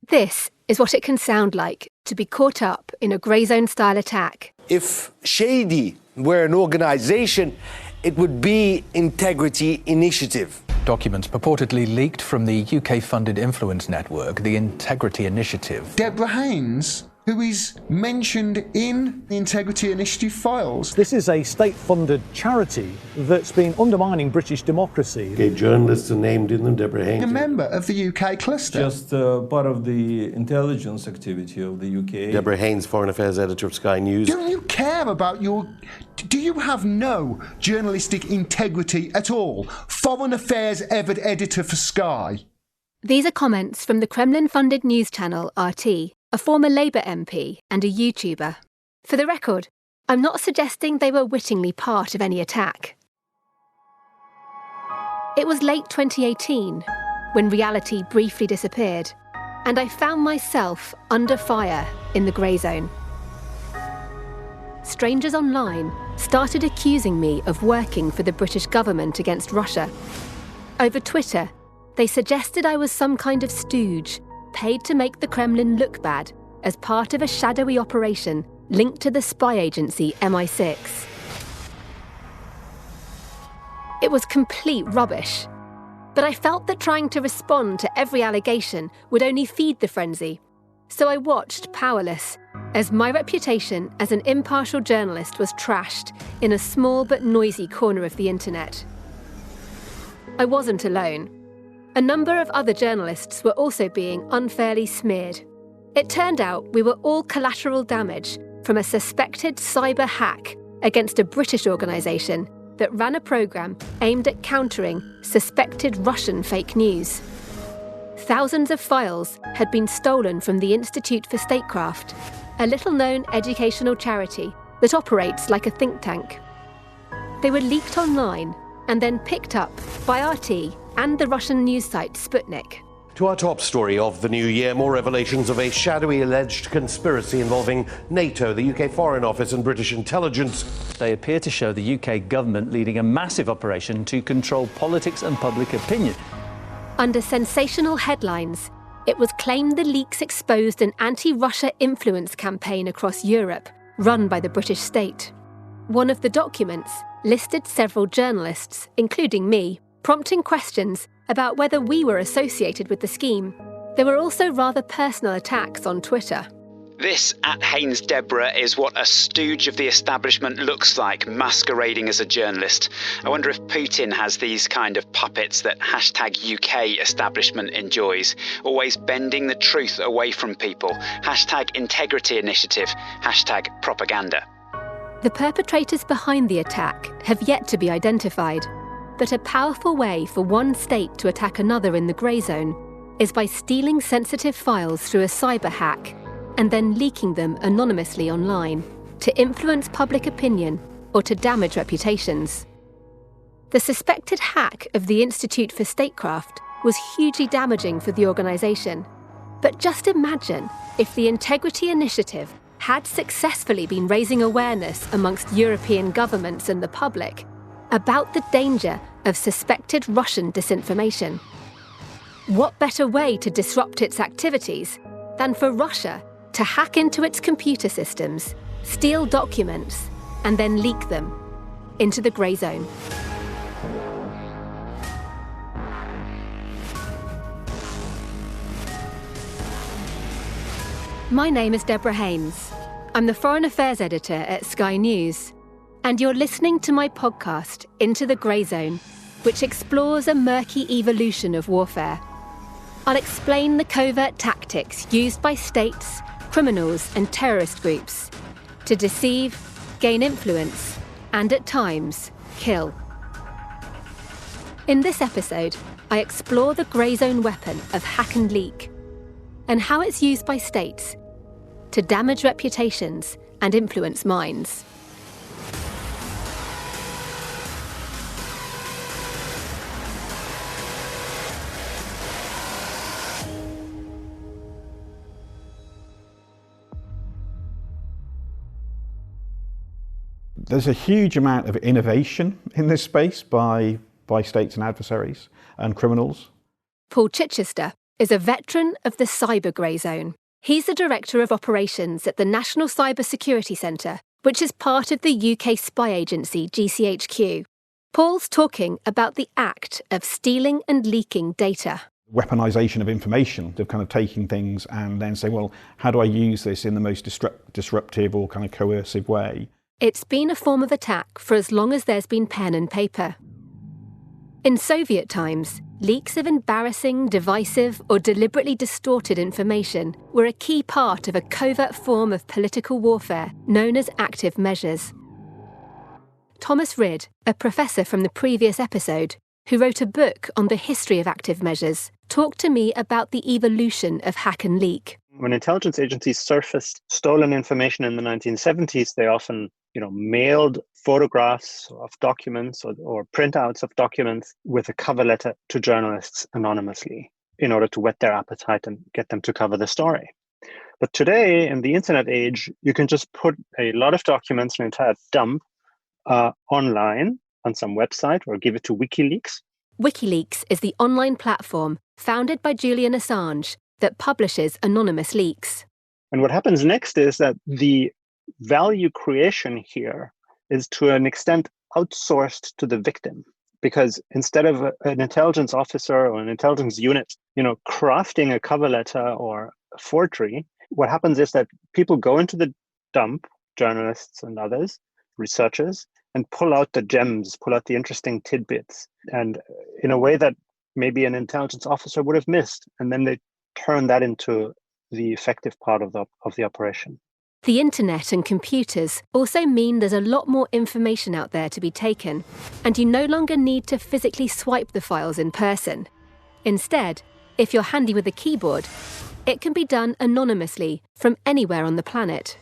This is what it can sound like to be caught up in a grey zone style attack. If Shady were an organisation, it would be Integrity Initiative. Documents purportedly leaked from the UK-funded influence network, the Integrity Initiative. Deborah Haynes, who is mentioned in the Integrity Initiative files. This is a state-funded charity that's been undermining British democracy. Okay, journalists are named in them, Deborah Haynes. A member of the UK cluster. Just part of the intelligence activity of the UK. Deborah Haynes, Foreign Affairs Editor of Sky News. Don't you care about your... Do you have no journalistic integrity at all? Foreign Affairs Editor for Sky. These are comments from the Kremlin-funded news channel RT, a former Labour MP and a YouTuber. For the record, I'm not suggesting they were wittingly part of any attack. It was late 2018 when reality briefly disappeared, and I found myself under fire in the grey zone. Strangers online started accusing me of working for the British government against Russia. Over Twitter, they suggested I was some kind of stooge, paid to make the Kremlin look bad as part of a shadowy operation linked to the spy agency MI6. It was complete rubbish, but I felt that trying to respond to every allegation would only feed the frenzy, so I watched powerless as my reputation as an impartial journalist was trashed in a small but noisy corner of the internet. I wasn't alone. A number of other journalists were also being unfairly smeared. It turned out we were all collateral damage from a suspected cyber hack against a British organisation that ran a programme aimed at countering suspected Russian fake news. Thousands of files had been stolen from the Institute for Statecraft, a little-known educational charity that operates like a think tank. They were leaked online and then picked up by RT and the Russian news site Sputnik. To our top story of the new year, more revelations of a shadowy alleged conspiracy involving NATO, the UK Foreign Office and British intelligence. They appear to show the UK government leading a massive operation to control politics and public opinion. Under sensational headlines, it was claimed the leaks exposed an anti-Russia influence campaign across Europe, run by the British state. One of the documents listed several journalists, including me, prompting questions about whether we were associated with the scheme. There were also rather personal attacks on Twitter. This, at Haynes Deborah, is what a stooge of the establishment looks like, masquerading as a journalist. I wonder if Putin has these kind of puppets that #UK establishment enjoys, always bending the truth away from people. #Integrity Initiative, #propaganda. The perpetrators behind the attack have yet to be identified, but a powerful way for one state to attack another in the grey zone is by stealing sensitive files through a cyber hack and then leaking them anonymously online to influence public opinion or to damage reputations. The suspected hack of the Institute for Statecraft was hugely damaging for the organisation. But just imagine if the Integrity Initiative had successfully been raising awareness amongst European governments and the public about the danger of suspected Russian disinformation. What better way to disrupt its activities than for Russia to hack into its computer systems, steal documents, and then leak them into the grey zone? My name is Deborah Haynes. I'm the Foreign Affairs Editor at Sky News, and you're listening to my podcast, Into the Grey Zone, which explores a murky evolution of warfare. I'll explain the covert tactics used by states, criminals, and terrorist groups to deceive, gain influence, and at times, kill. In this episode, I explore the grey zone weapon of hack and leak, and how it's used by states to damage reputations and influence minds. There's a huge amount of innovation in this space by states and adversaries and criminals. Paul Chichester, is a veteran of the cyber grey zone. He's the Director of Operations at the National Cyber Security Centre, which is part of the UK spy agency GCHQ. Paul's talking about the act of stealing and leaking data. Weaponization of information, of kind of taking things and then saying, well, how do I use this in the most disruptive or kind of coercive way? It's been a form of attack for as long as there's been pen and paper. In Soviet times, leaks of embarrassing, divisive, or deliberately distorted information were a key part of a covert form of political warfare known as active measures. Thomas Ridd, a professor from the previous episode, who wrote a book on the history of active measures, talked to me about the evolution of hack and leak. When intelligence agencies surfaced stolen information in the 1970s, they often mailed photographs of documents or printouts of documents with a cover letter to journalists anonymously in order to whet their appetite and get them to cover the story. But today, in the internet age, you can just put a lot of documents, an entire dump, online on some website or give it to WikiLeaks. WikiLeaks is the online platform founded by Julian Assange that publishes anonymous leaks. And what happens next is that the value creation here is to an extent outsourced to the victim. Because instead of an intelligence officer or an intelligence unit, crafting a cover letter or a forgery, what happens is that people go into the dump, journalists and others, researchers, and pull out the gems, pull out the interesting tidbits, and in a way that maybe an intelligence officer would have missed. And then they turn that into the effective part of the operation. The internet and computers also mean there's a lot more information out there to be taken, and you no longer need to physically swipe the files in person. Instead, if you're handy with a keyboard, it can be done anonymously from anywhere on the planet.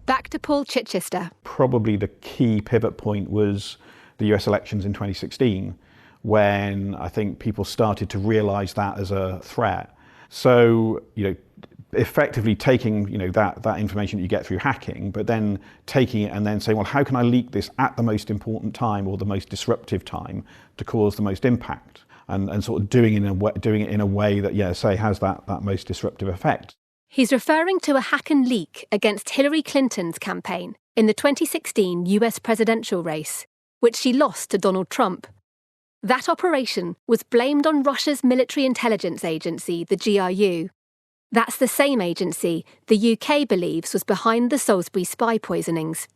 Back to Paul Chichester. Probably the key pivot point was the US elections in 2016, when I think people started to realize that as a threat. So, effectively taking, that information that you get through hacking, but then taking it and then saying, well, how can I leak this at the most important time or the most disruptive time to cause the most impact? And sort of doing it in a way that, has that most disruptive effect. He's referring to a hack and leak against Hillary Clinton's campaign in the 2016 US presidential race, which she lost to Donald Trump. That operation was blamed on Russia's military intelligence agency, the GRU. That's the same agency the UK believes was behind the Salisbury spy poisonings.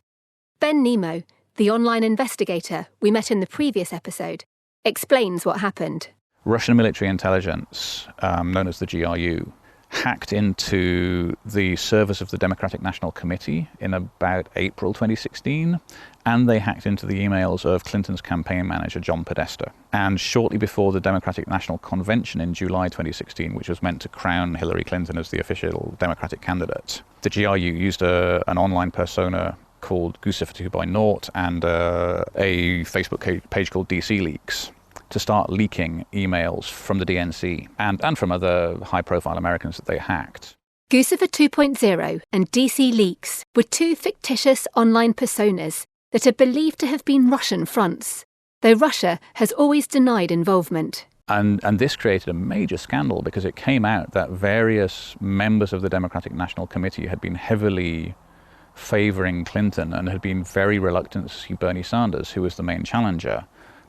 Ben Nemo, the online investigator we met in the previous episode, explains what happened. Russian military intelligence, known as the GRU, hacked into the servers of the Democratic National Committee in about April 2016, and they hacked into the emails of Clinton's campaign manager, John Podesta. And shortly before the Democratic National Convention in July 2016, which was meant to crown Hillary Clinton as the official Democratic candidate, the GRU used an online persona called Guccifer2by0 and a Facebook page called DC Leaks to start leaking emails from the DNC and from other high-profile Americans that they hacked. Guccifer 2.0 and DC Leaks were two fictitious online personas that are believed to have been Russian fronts, though Russia has always denied involvement. And this created a major scandal because it came out that various members of the Democratic National Committee had been heavily favouring Clinton and had been very reluctant to see Bernie Sanders, who was the main challenger,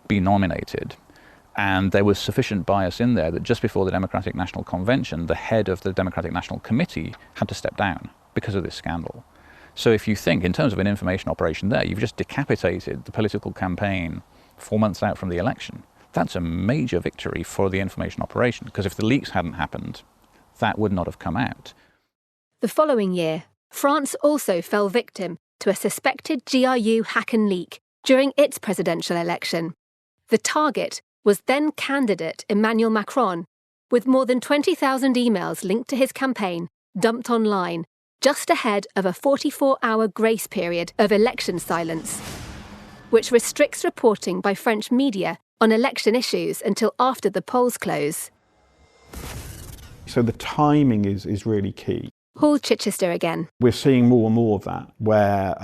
be nominated. And there was sufficient bias in there that just before the Democratic National Convention, the head of the Democratic National Committee had to step down because of this scandal. So if you think in terms of an information operation there, you've just decapitated the political campaign 4 months out from the election. That's a major victory for the information operation, because if the leaks hadn't happened, that would not have come out. The following year, France also fell victim to a suspected GRU hack and leak during its presidential election. The target was then candidate Emmanuel Macron, with more than 20,000 emails linked to his campaign dumped online, just ahead of a 44-hour grace period of election silence, which restricts reporting by French media on election issues until after the polls close. So the timing is really key. Paul Chichester again. We're seeing more and more of that, where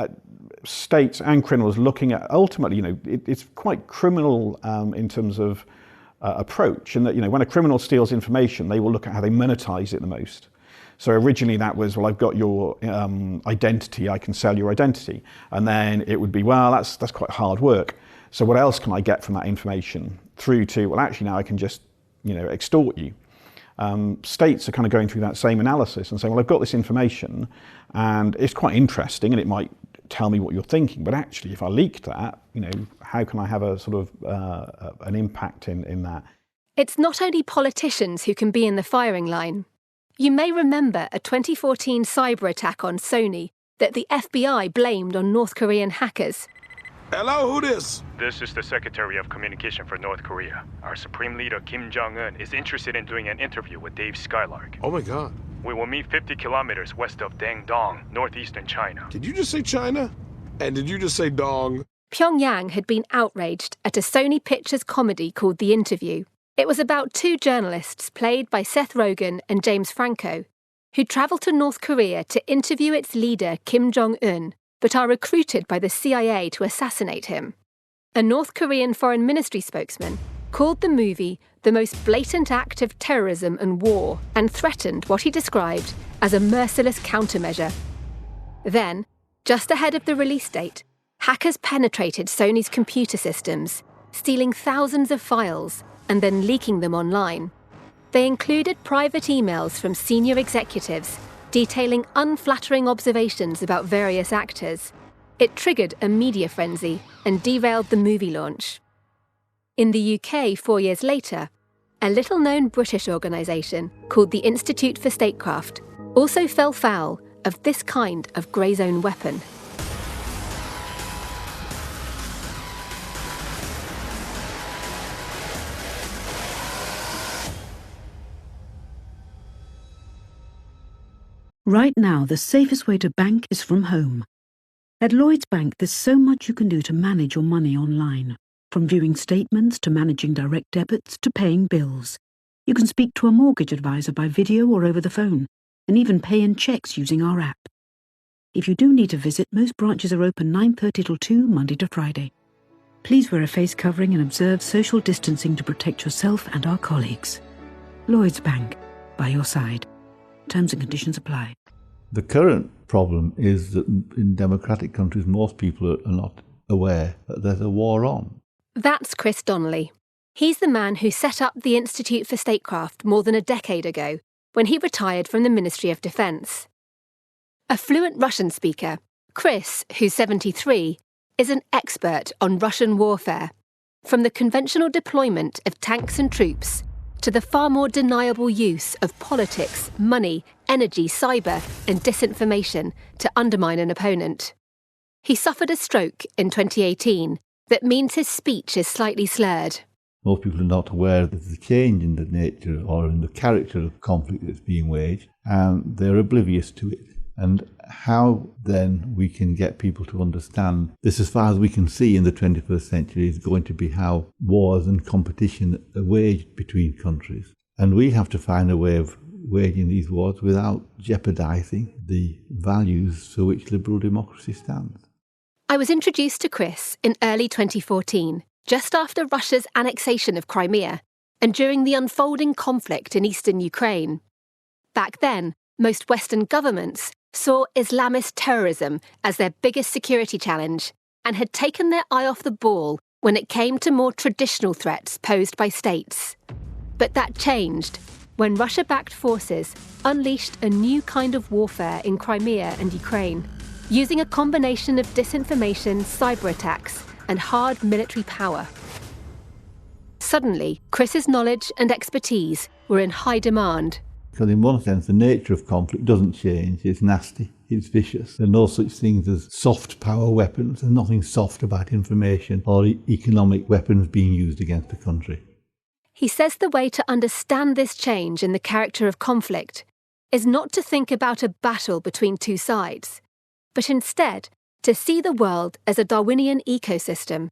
states and criminals looking at, ultimately, it's quite criminal in terms of approach, and that, you know, when a criminal steals information, they will look at how they monetize it the most. So originally that was, well, I've got your identity, I can sell your identity. And then it would be, well, that's quite hard work. So what else can I get from that information? Through to, well, actually now I can just, you know, extort you. States are kind of going through that same analysis and saying, well, I've got this information and it's quite interesting and it might tell me what you're thinking, but actually if I leaked that, you know, how can I have a sort of an impact in that? It's not only politicians who can be in the firing line. You may remember a 2014 cyber attack on Sony that the FBI blamed on North Korean hackers. Hello, who this? This is the Secretary of Communication for North Korea. Our Supreme Leader Kim Jong-un is interested in doing an interview with Dave Skylark. Oh my God. We will meet 50 kilometers west of Dangdong, northeastern China. Did you just say China? And did you just say dong? Pyongyang had been outraged at a Sony Pictures comedy called The Interview. It was about two journalists, played by Seth Rogen and James Franco, who travel to North Korea to interview its leader Kim Jong-un, but are recruited by the CIA to assassinate him. A North Korean Foreign Ministry spokesman called the movie the most blatant act of terrorism and war, and threatened what he described as a merciless countermeasure. Then, just ahead of the release date, hackers penetrated Sony's computer systems, stealing thousands of files and then leaking them online. They included private emails from senior executives detailing unflattering observations about various actors. It triggered a media frenzy and derailed the movie launch. In the UK 4 years later, a little-known British organisation called the Institute for Statecraft also fell foul of this kind of grey zone weapon. Right now, the safest way to bank is from home. At Lloyds Bank, there's so much you can do to manage your money online. From viewing statements to managing direct debits to paying bills. You can speak to a mortgage advisor by video or over the phone, and even pay in cheques using our app. If you do need to visit, most branches are open 9:30 till 2, Monday to Friday. Please wear a face covering and observe social distancing to protect yourself and our colleagues. Lloyds Bank, by your side. Terms and conditions apply. The current problem is that in democratic countries, most people are not aware that there's a war on. That's Chris Donnelly. He's the man who set up the Institute for Statecraft more than a decade ago, when he retired from the Ministry of Defence. A fluent Russian speaker, Chris, who's 73, is an expert on Russian warfare, from the conventional deployment of tanks and troops to the far more deniable use of politics, money, energy, cyber, and disinformation to undermine an opponent. He suffered a stroke in 2018 that means his speech is slightly slurred. Most people are not aware that there's a change in the nature or in the character of conflict that's being waged, and they're oblivious to it. And how then we can get people to understand this, as far as we can see in the 21st century, is going to be how wars and competition are waged between countries. And we have to find a way of waging these wars without jeopardising the values for which liberal democracy stands. I was introduced to Chris in early 2014, just after Russia's annexation of Crimea and during the unfolding conflict in eastern Ukraine. Back then, most Western governments saw Islamist terrorism as their biggest security challenge and had taken their eye off the ball when it came to more traditional threats posed by states. But that changed when Russia-backed forces unleashed a new kind of warfare in Crimea and Ukraine, using a combination of disinformation, cyber attacks, and hard military power. Suddenly, Chris's knowledge and expertise were in high demand. Because in one sense, the nature of conflict doesn't change. It's nasty, it's vicious. There are no such things as soft power weapons. There's nothing soft about information or economic weapons being used against a country. He says the way to understand this change in the character of conflict is not to think about a battle between two sides, but instead to see the world as a Darwinian ecosystem.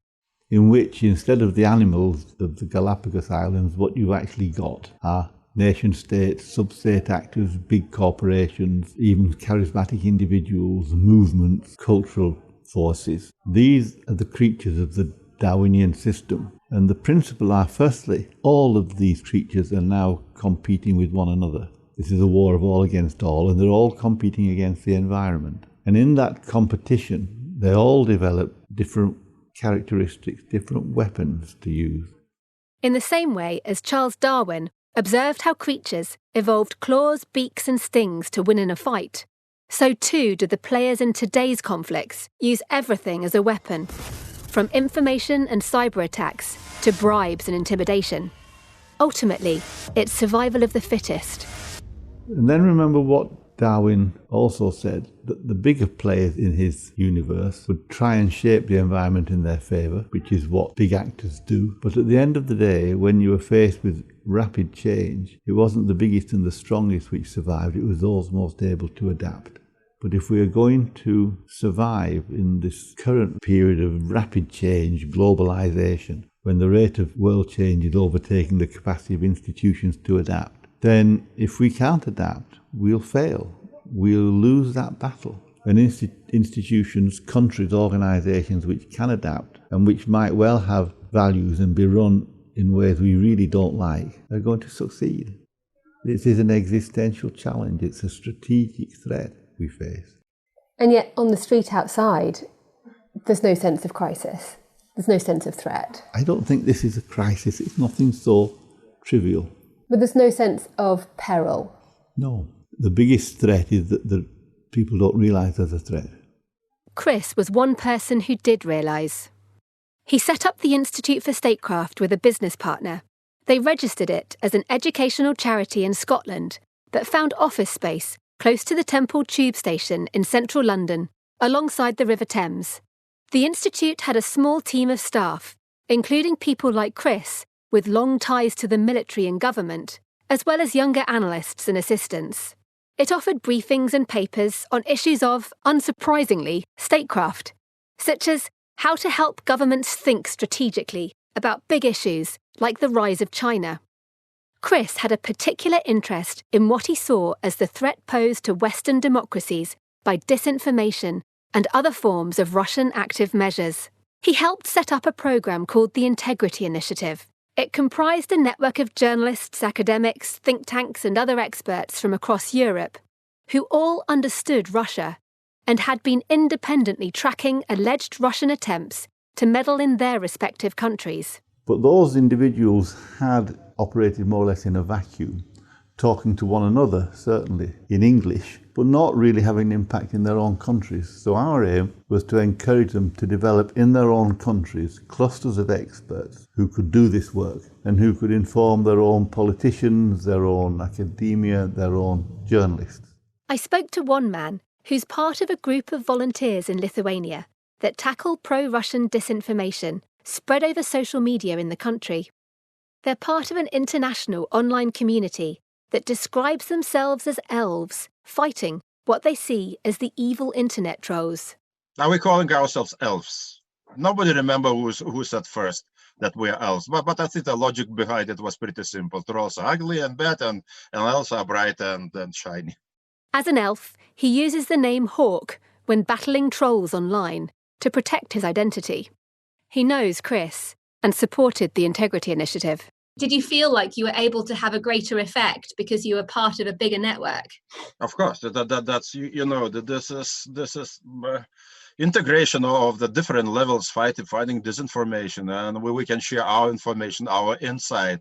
In which, instead of the animals of the Galapagos Islands, what you've actually got are nation-states, sub-state actors, big corporations, even charismatic individuals, movements, cultural forces. These are the creatures of the Darwinian system. And the principle are, firstly, all of these creatures are now competing with one another. This is a war of all against all, and they're all competing against the environment. And in that competition, they all develop different characteristics, different weapons to use. In the same way as Charles Darwin observed how creatures evolved claws, beaks and stings to win in a fight, so too do the players in today's conflicts use everything as a weapon, from information and cyber attacks to bribes and intimidation. Ultimately, it's survival of the fittest. And then remember what Darwin also said, that the bigger players in his universe would try and shape the environment in their favour, which is what big actors do. But at the end of the day, when you were faced with rapid change, it wasn't the biggest and the strongest which survived, it was those most able to adapt. But if we are going to survive in this current period of rapid change, globalisation, when the rate of world change is overtaking the capacity of institutions to adapt, then if we can't adapt, we'll fail. We'll lose that battle. And institutions, countries, organisations which can adapt and which might well have values and be run in ways we really don't like are going to succeed. This is an existential challenge. It's a strategic threat we face. And yet on the street outside, there's no sense of crisis. There's no sense of threat. I don't think this is a crisis. It's nothing so trivial. But there's no sense of peril. No. The biggest threat is that the people don't realise there's a threat. Chris was one person who did realise. He set up the Institute for Statecraft with a business partner. They registered it as an educational charity in Scotland that found office space close to the Temple Tube station in central London, alongside the River Thames. The Institute had a small team of staff, including people like Chris, with long ties to the military and government, as well as younger analysts and assistants. It offered briefings and papers on issues of, unsurprisingly, statecraft, such as how to help governments think strategically about big issues like the rise of China. Chris had a particular interest in what he saw as the threat posed to Western democracies by disinformation and other forms of Russian active measures. He helped set up a programme called the Integrity Initiative. It comprised a network of journalists, academics, think tanks and other experts from across Europe who all understood Russia and had been independently tracking alleged Russian attempts to meddle in their respective countries. But those individuals had operated more or less in a vacuum, talking to one another, certainly in English, but not really having an impact in their own countries. So our aim was to encourage them to develop in their own countries clusters of experts who could do this work and who could inform their own politicians, their own academia, their own journalists. I spoke to one man who's part of a group of volunteers in Lithuania that tackle pro-Russian disinformation spread over social media in the country. They're part of an international online community that describes themselves as elves, fighting what they see as the evil internet trolls. Now we're calling ourselves elves. Nobody remember who said first that we're elves, but I think the logic behind it was pretty simple. Trolls are ugly and bad, and elves are bright and shiny. As an elf, he uses the name Hawk when battling trolls online to protect his identity. He knows Chris and supported the Integrity Initiative. Did you feel like you were able to have a greater effect because you were part of a bigger network? Of course, that's this is integration of the different levels fighting disinformation, and we can share our information, our insight,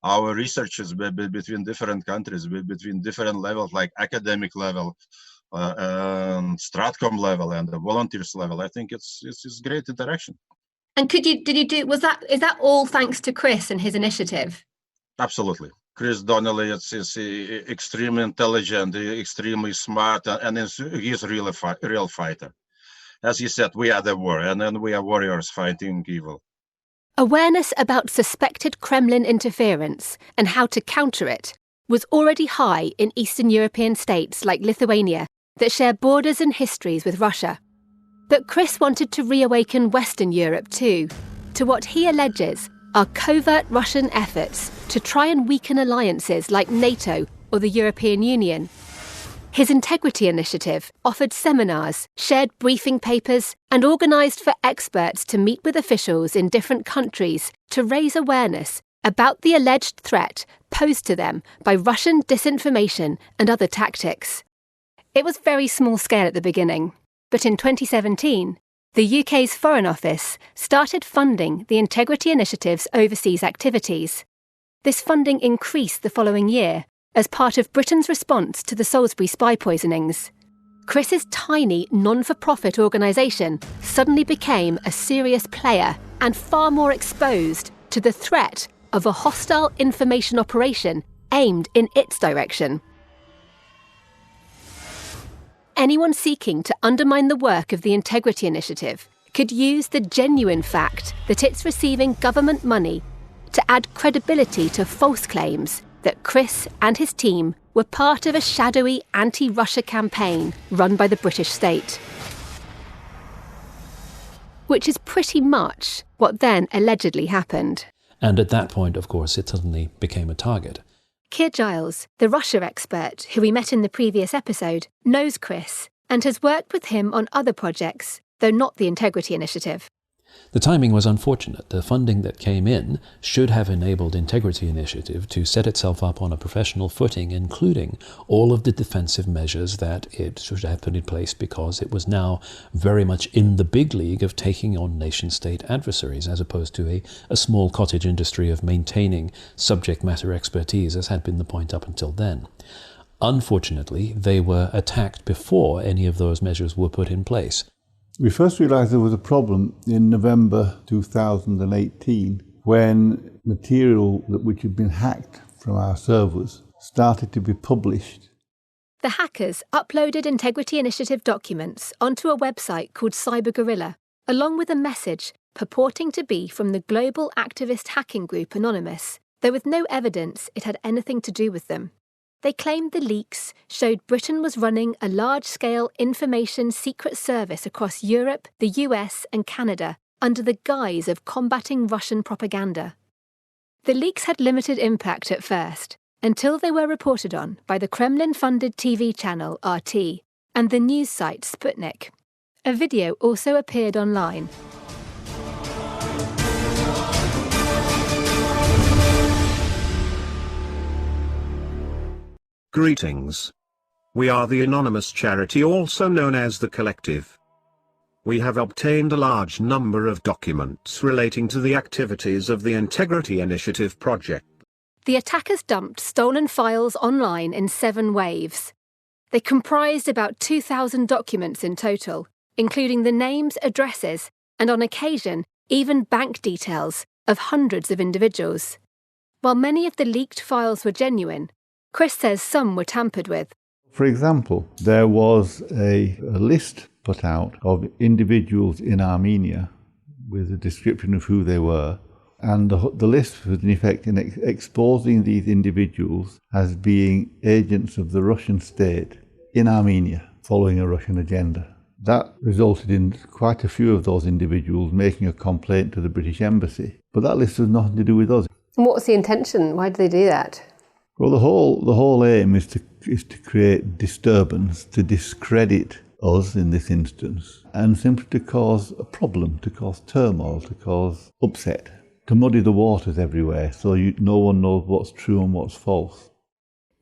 our researches between different countries, between different levels like academic level, and Stratcom level, and the volunteers level. I think it's great interaction. And is that all thanks to Chris and his initiative? Absolutely. Chris Donnelly is extremely intelligent, extremely smart, and he's really a real fighter. As he said, we are the war, and then we are warriors fighting evil. Awareness about suspected Kremlin interference and how to counter it was already high in Eastern European states like Lithuania that share borders and histories with Russia. But Chris wanted to reawaken Western Europe too, to what he alleges are covert Russian efforts to try and weaken alliances like NATO or the European Union. His Integrity Initiative offered seminars, shared briefing papers, and organised for experts to meet with officials in different countries to raise awareness about the alleged threat posed to them by Russian disinformation and other tactics. It was very small scale at the beginning, but in 2017, the UK's Foreign Office started funding the Integrity Initiative's overseas activities. This funding increased the following year as part of Britain's response to the Salisbury spy poisonings. Chris's tiny, non-for-profit organisation suddenly became a serious player and far more exposed to the threat of a hostile information operation aimed in its direction. Anyone seeking to undermine the work of the Integrity Initiative could use the genuine fact that it's receiving government money to add credibility to false claims that Chris and his team were part of a shadowy anti-Russia campaign run by the British state. Which is pretty much what then allegedly happened. And at that point, of course, it suddenly became a target. Keir Giles, the Russia expert who we met in the previous episode, knows Chris and has worked with him on other projects, though not the Integrity Initiative. The timing was unfortunate. The funding that came in should have enabled Integrity Initiative to set itself up on a professional footing, including all of the defensive measures that it should have put in place, because it was now very much in the big league of taking on nation-state adversaries, as opposed to a small cottage industry of maintaining subject matter expertise, as had been the point up until then. Unfortunately, they were attacked before any of those measures were put in place. We first realised there was a problem in November 2018 when material which had been hacked from our servers started to be published. The hackers uploaded Integrity Initiative documents onto a website called Cybergorilla, along with a message purporting to be from the global activist hacking group Anonymous, though with no evidence it had anything to do with them. They claimed the leaks showed Britain was running a large-scale information secret service across Europe, the US and Canada under the guise of combating Russian propaganda. The leaks had limited impact at first, until they were reported on by the Kremlin-funded TV channel RT and the news site Sputnik. A video also appeared online. Greetings. We are the anonymous charity, also known as the Collective. We have obtained a large number of documents relating to the activities of the Integrity Initiative project. The attackers dumped stolen files online in 7 waves. They comprised about 2,000 documents in total, including the names, addresses, and on occasion, even bank details of hundreds of individuals. While many of the leaked files were genuine, Chris says some were tampered with. For example, there was a list put out of individuals in Armenia with a description of who they were, and the list was in effect in exposing these individuals as being agents of the Russian state in Armenia, following a Russian agenda. That resulted in quite a few of those individuals making a complaint to the British Embassy, but that list has nothing to do with us. And what was the intention? Why did they do that? Well, the whole aim is to create disturbance, to discredit us in this instance, and simply to cause a problem, to cause turmoil, to cause upset, to muddy the waters everywhere, so no one knows what's true and what's false.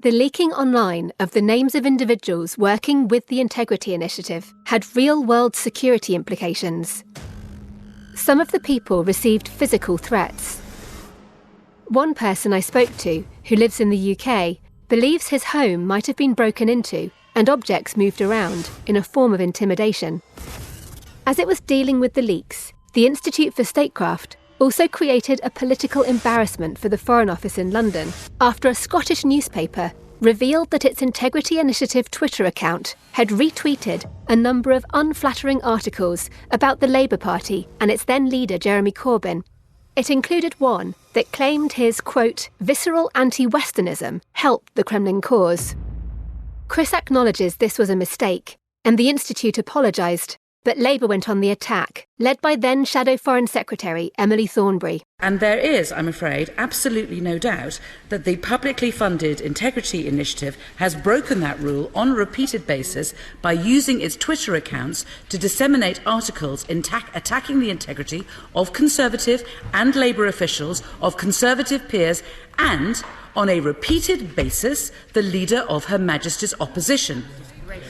The leaking online of the names of individuals working with the Integrity Initiative had real-world security implications. Some of the people received physical threats. One person I spoke to, who lives in the UK, believes his home might have been broken into and objects moved around in a form of intimidation. As it was dealing with the leaks, the Institute for Statecraft also created a political embarrassment for the Foreign Office in London after a Scottish newspaper revealed that its Integrity Initiative Twitter account had retweeted a number of unflattering articles about the Labour Party and its then leader Jeremy Corbyn. It included one that claimed his, quote, visceral anti-Westernism helped the Kremlin cause. Chris acknowledges this was a mistake, and the Institute apologised, But Labour went on the attack, led by then Shadow Foreign Secretary Emily Thornberry. And there is, I'm afraid, absolutely no doubt that the publicly funded Integrity Initiative has broken that rule on a repeated basis by using its Twitter accounts to disseminate articles attacking the integrity of Conservative and Labour officials, of Conservative peers, and, on a repeated basis, the leader of Her Majesty's opposition.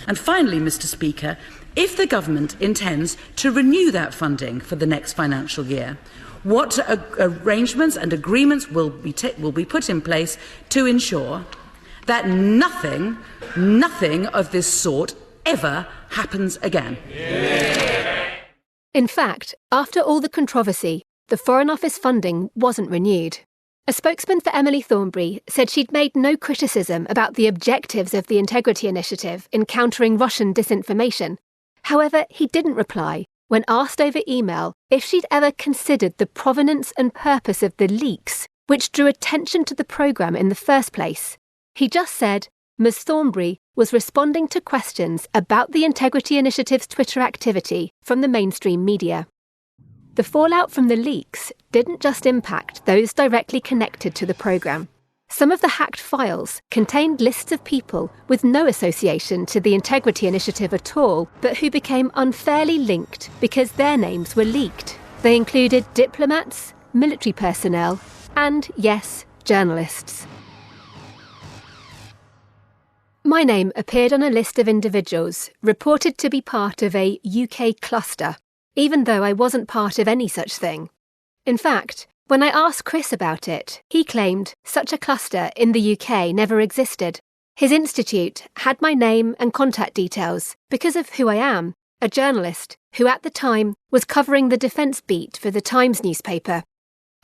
And finally, Mr. Speaker, if the government intends to renew that funding for the next financial year, what arrangements and agreements will be put in place to ensure that nothing of this sort ever happens again? In fact, after all the controversy, the Foreign Office funding wasn't renewed. A spokesman for Emily Thornberry said she'd made no criticism about the objectives of the Integrity Initiative in countering Russian disinformation. However, he didn't reply when asked over email if she'd ever considered the provenance and purpose of the leaks which drew attention to the programme in the first place. He just said Ms. Thornberry was responding to questions about the Integrity Initiative's Twitter activity from the mainstream media. The fallout from the leaks didn't just impact those directly connected to the programme. Some of the hacked files contained lists of people with no association to the Integrity Initiative at all, but who became unfairly linked because their names were leaked. They included diplomats, military personnel, and, yes, journalists. My name appeared on a list of individuals reported to be part of a UK cluster, even though I wasn't part of any such thing. In fact, when I asked Chris about it, he claimed such a cluster in the UK never existed. His institute had my name and contact details because of who I am, a journalist who at the time was covering the defence beat for the Times newspaper.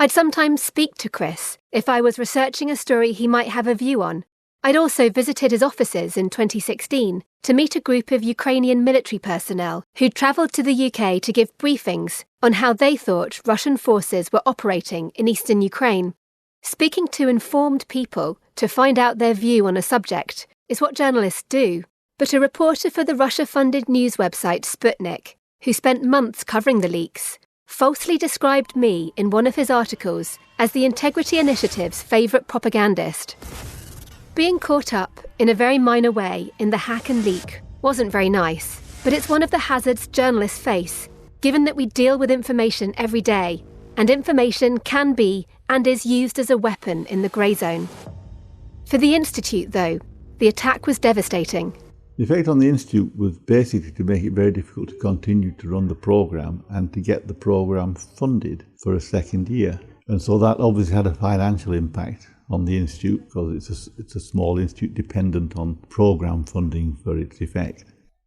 I'd sometimes speak to Chris if I was researching a story he might have a view on. I'd also visited his offices in 2016 to meet a group of Ukrainian military personnel who'd travelled to the UK to give briefings on how they thought Russian forces were operating in eastern Ukraine. Speaking to informed people to find out their view on a subject is what journalists do. But a reporter for the Russia-funded news website Sputnik, who spent months covering the leaks, falsely described me in one of his articles as the Integrity Initiative's favourite propagandist. Being caught up, in a very minor way, in the hack and leak wasn't very nice, but it's one of the hazards journalists face, given that we deal with information every day, and information can be and is used as a weapon in the grey zone. For the Institute, though, the attack was devastating. The effect on the Institute was basically to make it very difficult to continue to run the programme and to get the programme funded for a second year. And so that obviously had a financial impact on the Institute, because it's a small institute dependent on programme funding for its effect.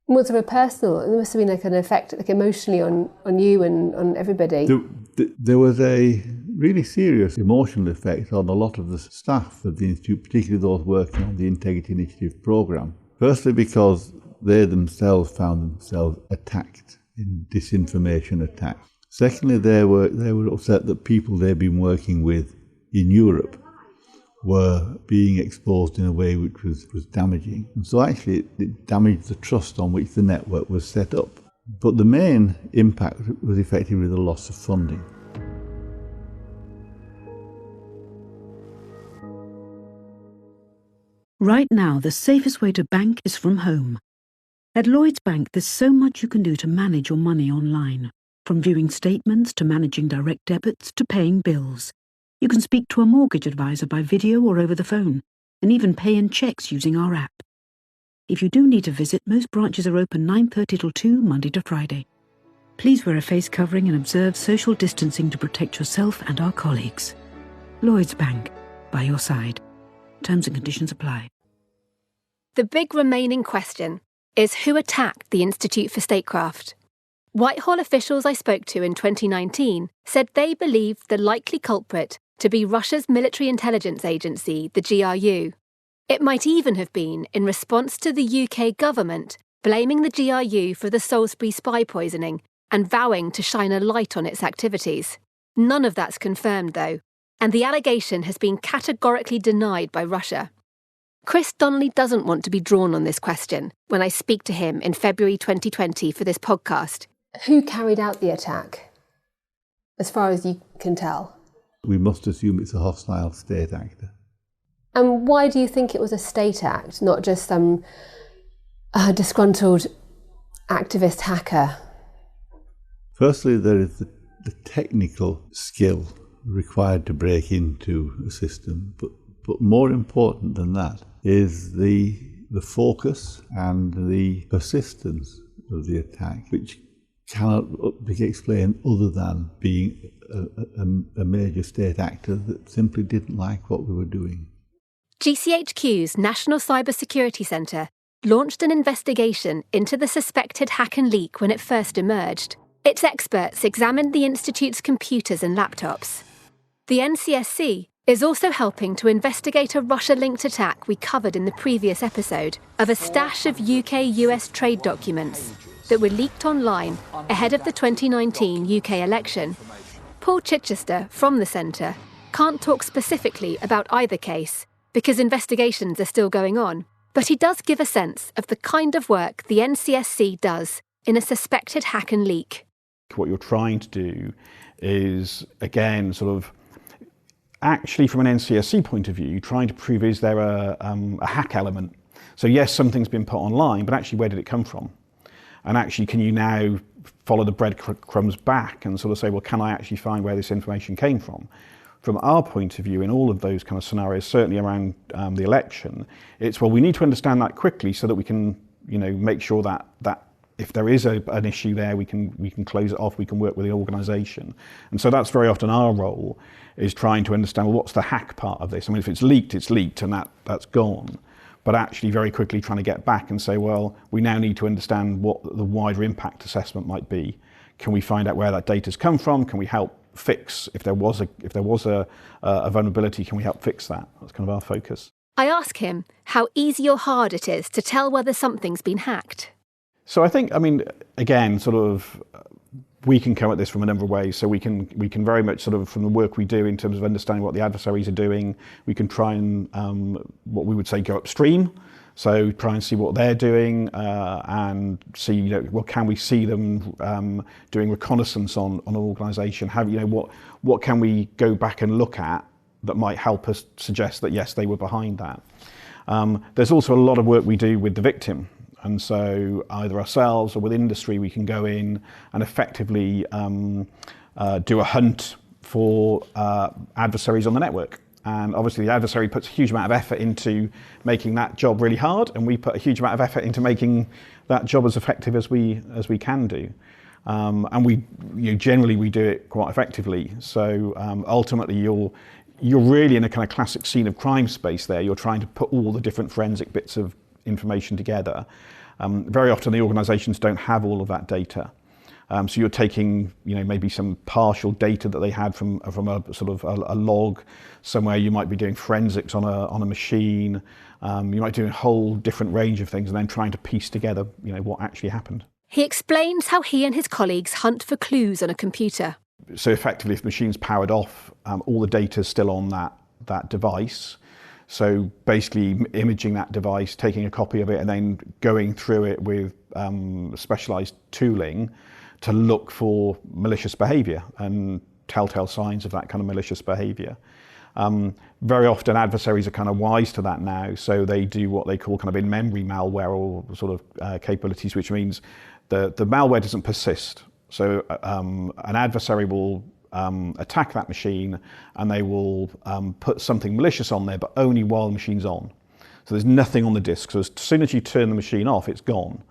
Was there a personal, there must have been like an effect, like emotionally on you and on everybody? There was a really serious emotional effect on a lot of the staff of the Institute, particularly those working on the Integrity Initiative programme. Firstly, because they themselves found themselves attacked in disinformation attacks. Secondly, they were upset that people they'd been working with in Europe were being exposed in a way which was damaging. And so actually it damaged the trust on which the network was set up. But the main impact was effectively the loss of funding. Right now, the safest way to bank is from home. At Lloyds Bank, there's so much you can do to manage your money online. From viewing statements to managing direct debits to paying bills. You can speak to a mortgage advisor by video or over the phone, and even pay in cheques using our app. If you do need to visit, most branches are open 9:30 till 2, Monday to Friday. Please wear a face covering and observe social distancing to protect yourself and our colleagues. Lloyds Bank, by your side. Terms and conditions apply. The big remaining question is who attacked the Institute for Statecraft? Whitehall officials I spoke to in 2019 said they believed the likely culprit to be Russia's military intelligence agency, the GRU. It might even have been in response to the UK government blaming the GRU for the Salisbury spy poisoning and vowing to shine a light on its activities. None of that's confirmed, though, and the allegation has been categorically denied by Russia. Chris Donnelly doesn't want to be drawn on this question when I speak to him in February 2020 for this podcast. Who carried out the attack, as far as you can tell? We must assume it's a hostile state actor. And why do you think it was a state act, not just some disgruntled activist hacker? Firstly, there is the technical skill required to break into a system, but more important than that is the focus and the persistence of the attack, which cannot be explained other than being a major state actor that simply didn't like what we were doing. GCHQ's National Cybersecurity Centre launched an investigation into the suspected hack and leak when it first emerged. Its experts examined the Institute's computers and laptops. The NCSC is also helping to investigate a Russia-linked attack we covered in the previous episode of a stash of UK-US trade documents that were leaked online ahead of the 2019 UK election. Paul Chichester from the centre can't talk specifically about either case because investigations are still going on, but he does give a sense of the kind of work the NCSC does in a suspected hack and leak. What you're trying to do is, again, sort of actually from an NCSC point of view, trying to prove is there a hack element. So yes, something's been put online, but actually where did it come from? And actually, can you now follow the breadcrumbs back and sort of say, well, can I actually find where this information came from? From our point of view, in all of those kind of scenarios, certainly around the election, it's, well, we need to understand that quickly so that we can, make sure that if there is an issue there, we can close it off, we can work with the organisation. And so that's very often our role, is trying to understand, well, what's the hack part of this? I mean, if it's leaked and that's gone. But actually very quickly trying to get back and say, well, we now need to understand what the wider impact assessment might be. Can we find out where that data's come from? Can we help fix, if there was a vulnerability, can we help fix that? That's kind of our focus. I ask him how easy or hard it is to tell whether something's been hacked. So I think, again, sort of, we can come at this from a number of ways. So we can very much sort of, from the work we do in terms of understanding what the adversaries are doing, we can try and, what we would say, go upstream. So try and see what they're doing and see, well, can we see them doing reconnaissance on an organisation? What can we go back and look at that might help us suggest that, yes, they were behind that. There's also a lot of work we do with the victim. And so either ourselves or with industry, we can go in and effectively do a hunt for adversaries on the network. And obviously the adversary puts a huge amount of effort into making that job really hard, and we put a huge amount of effort into making that job as effective as we can do. And we generally we do it quite effectively. So ultimately you're really in a kind of classic scene of crime space there. You're trying to put all the different forensic bits of information together. Very often the organisations don't have all of that data. So you're taking, maybe some partial data that they had from a sort of a log somewhere. You might be doing forensics on a machine. You might do a whole different range of things and then trying to piece together, what actually happened. He explains how he and his colleagues hunt for clues on a computer. So effectively, if the machine's powered off, all the data's still on that device. So basically imaging that device, taking a copy of it and then going through it with specialised tooling to look for malicious behaviour and telltale signs of that kind of malicious behaviour. Very often adversaries are kind of wise to that now, so they do what they call kind of in-memory malware or sort of capabilities, which means the malware doesn't persist. So an adversary will attack that machine and they will put something malicious on there, but only while the machine's on. So there's nothing on the disk. So as soon as you turn the machine off, it's gone.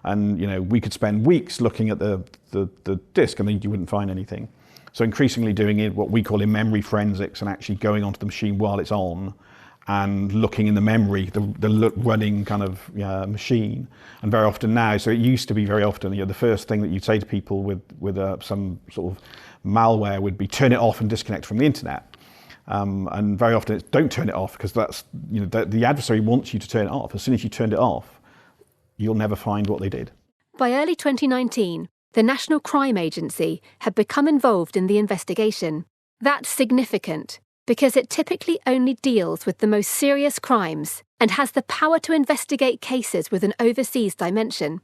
And we could spend weeks looking at the disk and then you wouldn't find anything. So increasingly doing it what we call in-memory forensics and actually going onto the machine while it's on and looking in the memory, the running kind of machine. And very often now, so it used to be very often, the first thing that you'd say to people with some sort of malware would be turn it off and disconnect from the internet. And very often it's don't turn it off because that's, the adversary wants you to turn it off. As soon as you turned it off, you'll never find what they did. By early 2019, the National Crime Agency had become involved in the investigation. That's significant because it typically only deals with the most serious crimes and has the power to investigate cases with an overseas dimension.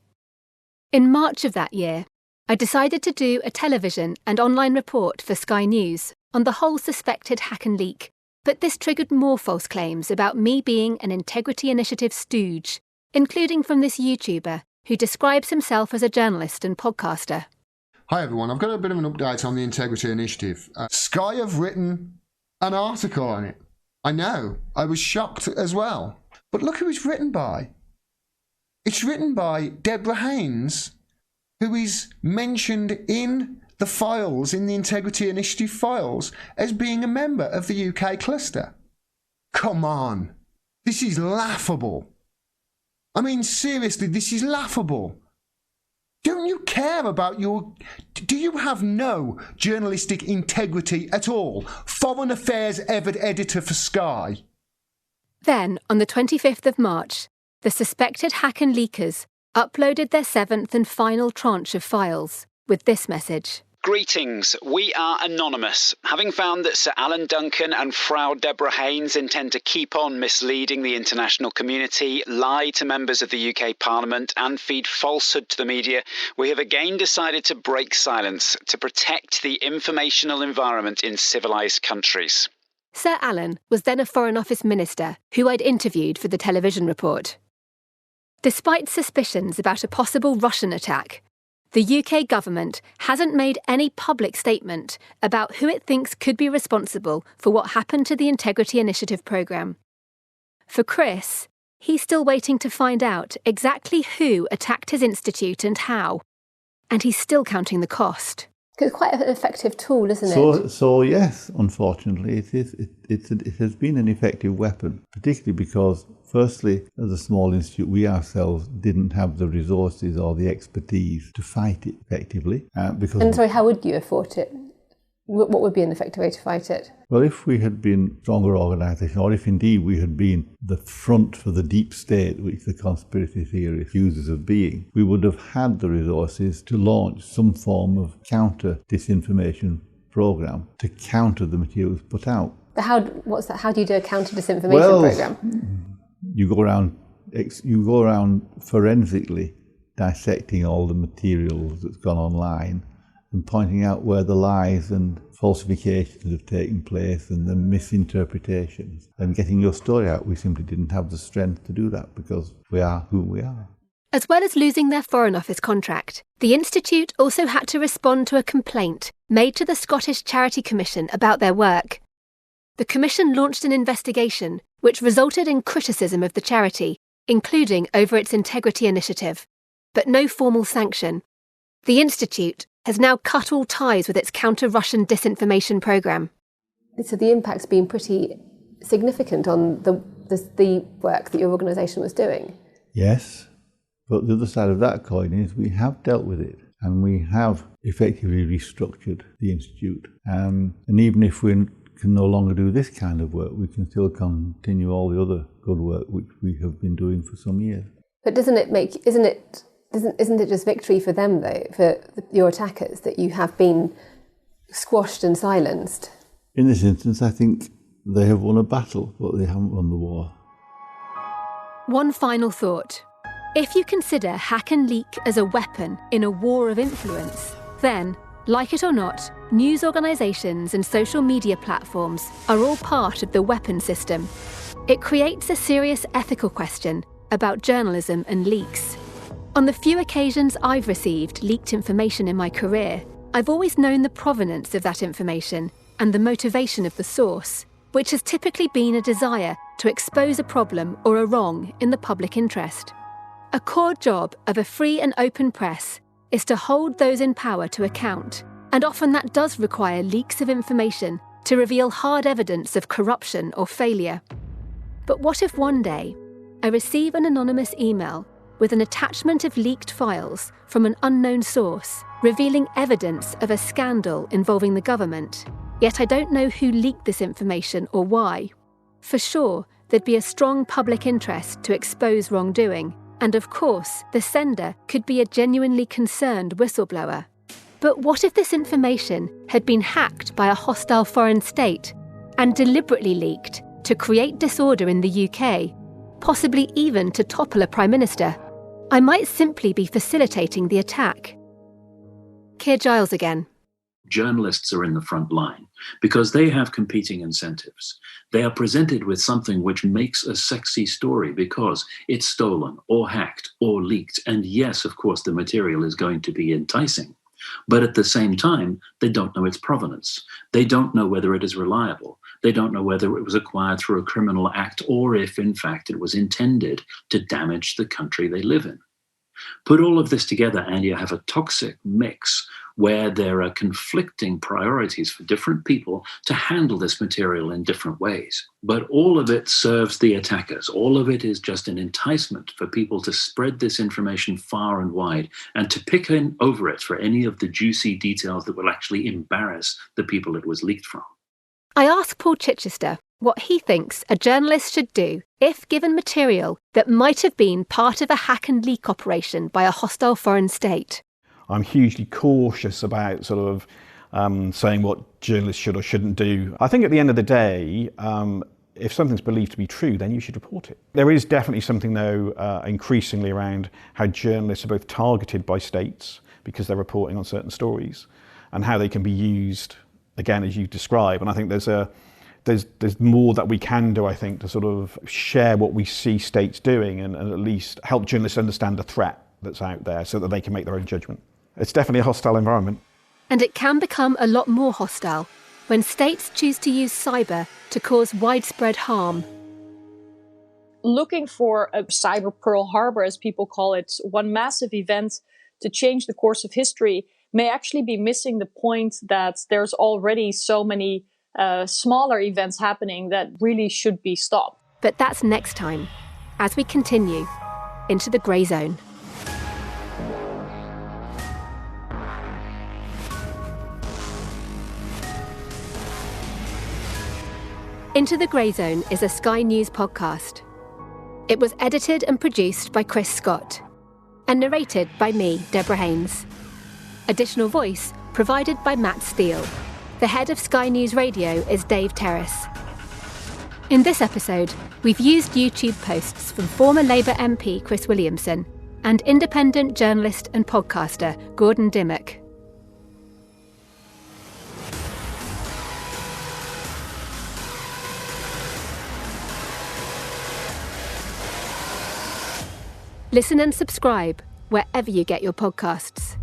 In March of that year, I decided to do a television and online report for Sky News on the whole suspected hack and leak, but this triggered more false claims about me being an Integrity Initiative stooge, including from this YouTuber who describes himself as a journalist and podcaster. Hi everyone, I've got a bit of an update on the Integrity Initiative. Sky have written an article on it. I know, I was shocked as well. But look who it's written by. It's written by Deborah Haynes, who is mentioned in the files, in the Integrity Initiative files, as being a member of the UK cluster. Come on, this is laughable. I mean, seriously, this is laughable. Don't you care about your... Do you have no journalistic integrity at all? Foreign Affairs editor for Sky. Then, on the 25th of March, the suspected hack and leakers uploaded their 7th and final tranche of files with this message. Greetings, we are anonymous. Having found that Sir Alan Duncan and Frau Deborah Haynes intend to keep on misleading the international community, lie to members of the UK Parliament and feed falsehood to the media, we have again decided to break silence to protect the informational environment in civilised countries. Sir Alan was then a Foreign Office minister who I'd interviewed for the television report. Despite suspicions about a possible Russian attack, the UK government hasn't made any public statement about who it thinks could be responsible for what happened to the Integrity Initiative programme. For Chris, he's still waiting to find out exactly who attacked his institute and how, and he's still counting the cost. It's quite an effective tool, isn't it? So yes, unfortunately, it is. It has been an effective weapon, particularly because, firstly, as a small institute, we ourselves didn't have the resources or the expertise to fight it effectively. Sorry, how would you have fought it? What would be an effective way to fight it? Well, if we had been a stronger organisation, or if indeed we had been the front for the deep state, which the conspiracy theory accuses of being, we would have had the resources to launch some form of counter-disinformation programme to counter the materials put out. But what's that? How do you do a counter-disinformation programme? You go around forensically dissecting all the materials that's gone online and pointing out where the lies and falsifications have taken place and the misinterpretations and getting your story out. We simply didn't have the strength to do that because we are who we are. As well as losing their Foreign Office contract, the Institute also had to respond to a complaint made to the Scottish Charity Commission about their work. The Commission launched an investigation which resulted in criticism of the charity, including over its Integrity Initiative, but no formal sanction. The Institute has now cut all ties with its counter-Russian disinformation programme. So the impact's been pretty significant on the work that your organisation was doing. Yes, but the other side of that coin is we have dealt with it and we have effectively restructured the Institute. And even if we can no longer do this kind of work, we can still continue all the other good work which we have been doing for some years. But isn't it just victory for them, though, for your attackers, that you have been squashed and silenced? In this instance, I think they have won a battle, but they haven't won the war. One final thought. If you consider hack and leak as a weapon in a war of influence, then, like it or not, news organisations and social media platforms are all part of the weapon system. It creates a serious ethical question about journalism and leaks. On the few occasions I've received leaked information in my career, I've always known the provenance of that information and the motivation of the source, which has typically been a desire to expose a problem or a wrong in the public interest. A core job of a free and open press is to hold those in power to account, and often that does require leaks of information to reveal hard evidence of corruption or failure. But what if one day I receive an anonymous email with an attachment of leaked files from an unknown source, revealing evidence of a scandal involving the government, yet I don't know who leaked this information or why? For sure, there'd be a strong public interest to expose wrongdoing, and of course, the sender could be a genuinely concerned whistleblower. But what if this information had been hacked by a hostile foreign state, and deliberately leaked to create disorder in the UK, possibly even to topple a Prime Minister, I might simply be facilitating the attack. Keir Giles again. Journalists are in the front line because they have competing incentives. They are presented with something which makes a sexy story because it's stolen or hacked or leaked. And yes, of course, the material is going to be enticing. But at the same time, they don't know its provenance. They don't know whether it is reliable. They don't know whether it was acquired through a criminal act or if, in fact, it was intended to damage the country they live in. Put all of this together and you have a toxic mix where there are conflicting priorities for different people to handle this material in different ways. But all of it serves the attackers. All of it is just an enticement for people to spread this information far and wide and to pick in over it for any of the juicy details that will actually embarrass the people it was leaked from. I asked Paul Chichester what he thinks a journalist should do if given material that might have been part of a hack and leak operation by a hostile foreign state. I'm hugely cautious about sort of saying what journalists should or shouldn't do. I think at the end of the day, if something's believed to be true, then you should report it. There is definitely something, though, increasingly around how journalists are both targeted by states because they're reporting on certain stories and how they can be used, again, as you describe. And I think there's more that we can do, I think, to sort of share what we see states doing and at least help journalists understand the threat that's out there so that they can make their own judgment. It's definitely a hostile environment. And it can become a lot more hostile when states choose to use cyber to cause widespread harm. Looking for a cyber Pearl Harbor, as people call it, one massive event to change the course of history may actually be missing the point that there's already so many smaller events happening that really should be stopped. But that's next time, as we continue into the grey zone. Into the Grey Zone is a Sky News podcast. It was edited and produced by Chris Scott and narrated by me, Deborah Haynes. Additional voice provided by Matt Steele. The head of Sky News Radio is Dave Terrace. In this episode, we've used YouTube posts from former Labour MP Chris Williamson and independent journalist and podcaster Gordon Dimmock. Listen and subscribe wherever you get your podcasts.